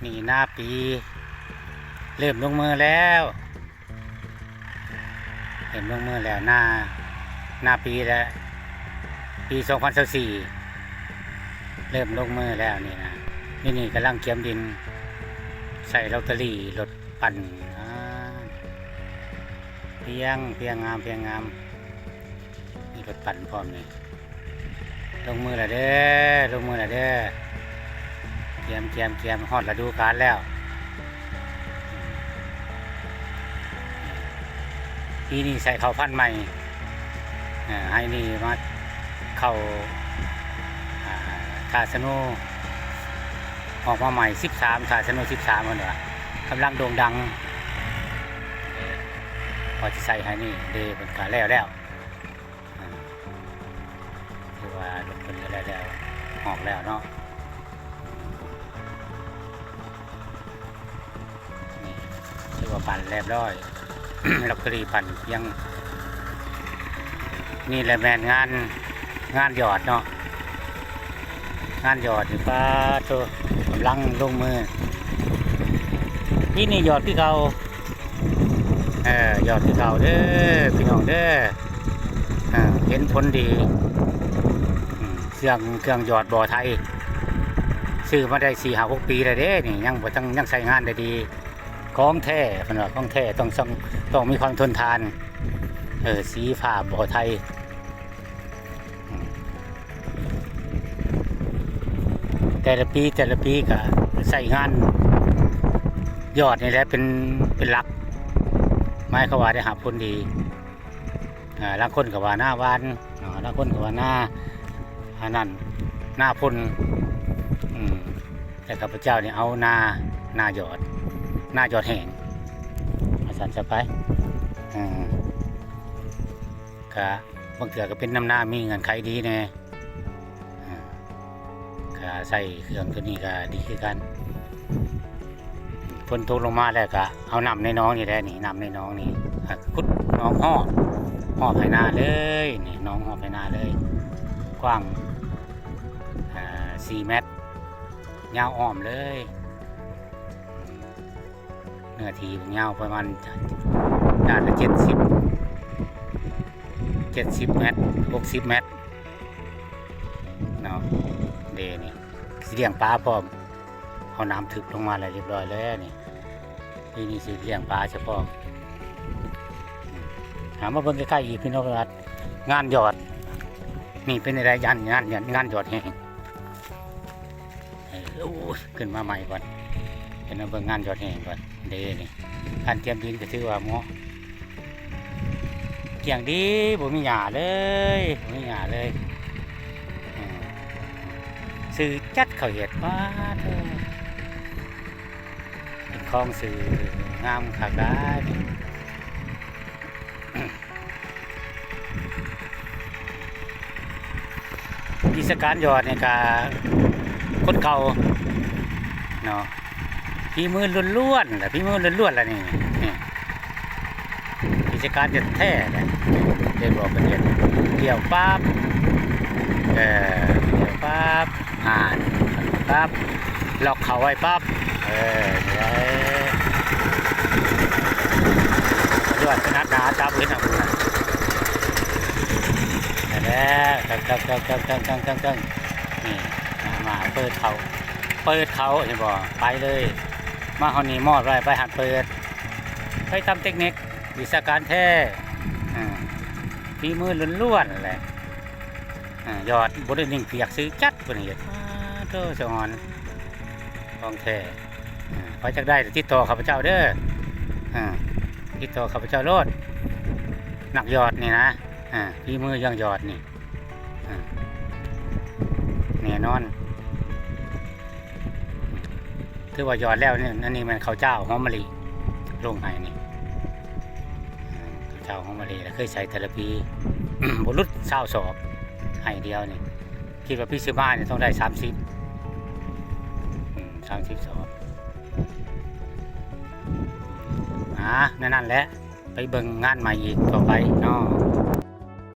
นี่หน้าปีเริ่มลงมือแล้วหน้าปีแล้วปี2024เริ่มลงมือแล้วนี่นะนี่กำลังเกี่ยมดินใส่ลอตเตอรี่รถปั่นเพียงงามนี่รถปั่นพร้อมนี่ลงมือแล้วเด้อเกียมฮอดฤดูกาลแล้วปีนี้ใส่ข้าวพันธุ์ใหม่ให้นี่มาเข้าทาสโนออกมาใหม่13ทาสโน13คนว่ากำลังโด่งดังพอจะใส่ให้นี่เดย์เป็นการแล้วคือว่ารถเป็นก็แล้วออกแล้วเนาะนี่คือว่าปั่นเรียบร้อย ลอตเตอรี่ปั่นยังนี่แหละแมนงานหยอดเนาะงานหยอดนี่ป้าโตกำลังลงมือนี่หยอดที่เขาหยอดที่เขาเด้อพี่น้องเด้อเห็นผลดีเครื่องหยอดบ่อไทยซื้อมาได้4-6 ปีแล้วเด้นี่ยังใช้งานได้ดีของแท้ขนาดของแท้ต้องมีความทนทานสีผ้าบ่อไทยแต่ละปีก็ใส่งานยอดนี่แหละเป็นหลักไม้เขาว่าได้หาผลดีบางคนก็ว่าหน้าวานบางคนก็ว่าหน้านั่นหน้าพ่นแต่ข้าพเจ้าเนี่ยเอาหน้าหยอดแห้งมาสั่นจะไปก็บางเถื่อก็เป็นน้ำหน้ามีเงินไขดีแน่ก็ใส่เครื่องตัวนี้ก็ดีขึ้นกันฝนตกลงมาแล้วก็เอาน้ำในน้องนี่แหละนี่น้ำในน้องนี่ขุดน้องห่อไปหน้าเลยนี่น้องห่อไปหน้าเลยกว้าง4 เมตรยาวอ้อมเลยเนื้อที่ยาวประมาณด้านละ70 เมตร60 เมตรเนาะเดนี่สิเลี้ยงปลาพร้อมเอาน้ำถึกลงมาแล้วเรียบร้อยแล้วนี่สิเลี้ยงปลาเฉพาะหามาเบิ่งใกล้ๆอีกพี่น้องครับงานหยอดนี่เป็นอะไรงานหยอดแห้งขึ้นมาใหม่ก่อนเป็นเบิ่งงานหยอดแห้งก่อนเดนี่การเตรียมดินก็ถือว่าเหมาะเกี่ยงดีบ่มีหญ้าเลยซื้อจัดเขาเห็ดมาเถอะเป็นคลองสื่องามขากได้กิจการหยอดเนี่ยกาคนเก่าเนาะพี่มือล้วนๆแล้วนี่กิจการจะแท้เลยเดี๋ยวบอกกันเดี่ยวปั๊บปั๊บล็อกเขาไว้ปั๊บด้วยขนาดหนาจับขึ้นนะแล้วนี่มาเปิดเขาเห็นบ่ไปเลยมาเขานี่มอดไว้ไปหัดเปิดไปทำเทคนิควิชาการแท้ฝีมือล้วนๆแหละยอดบริเวณเปียกซื้อจัดบริเวณโตสงอนของแท้พอจะได้ติดต่อข้าพเจ้าเด้อติดต่อข้าพเจ้าโลดหนักยอดนี่นะฝีมือยังยอดนี่แน่นอนคือว่ายอดแล้วเนี่ยอันนี้มันข้าวเจ้าหอมมะลิลงให้นี่ข้าวเจ้าหอมมะลิแล้วเคยใส่เทอราปีบุรุษเศร้าสอบให้เดียวนี่คิดว่าพี่ซื้อบ้านเนี่ยต้องได้30สอบนั่นแหละไปเบิ่งงานใหม่อีกต่อไปเนาะ